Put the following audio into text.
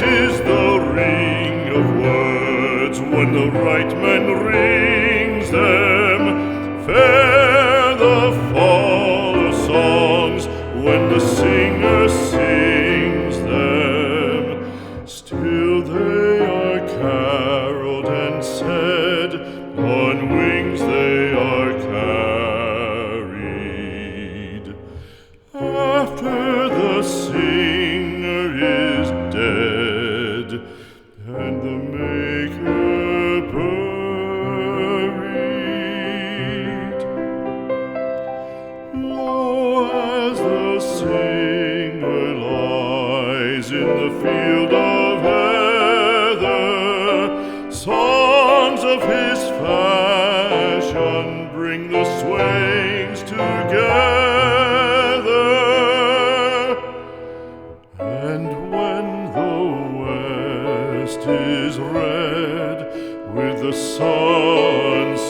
is the ring of words when the right man rings them. Fair the fall of songs when the singer sings them. Still they are caroled and said, on wings they are carried. After the singer is dead and the maker buried, lo, as the singer lies in the field of heather, songs of his fashion bring the swains together. And when the west is red with the sunset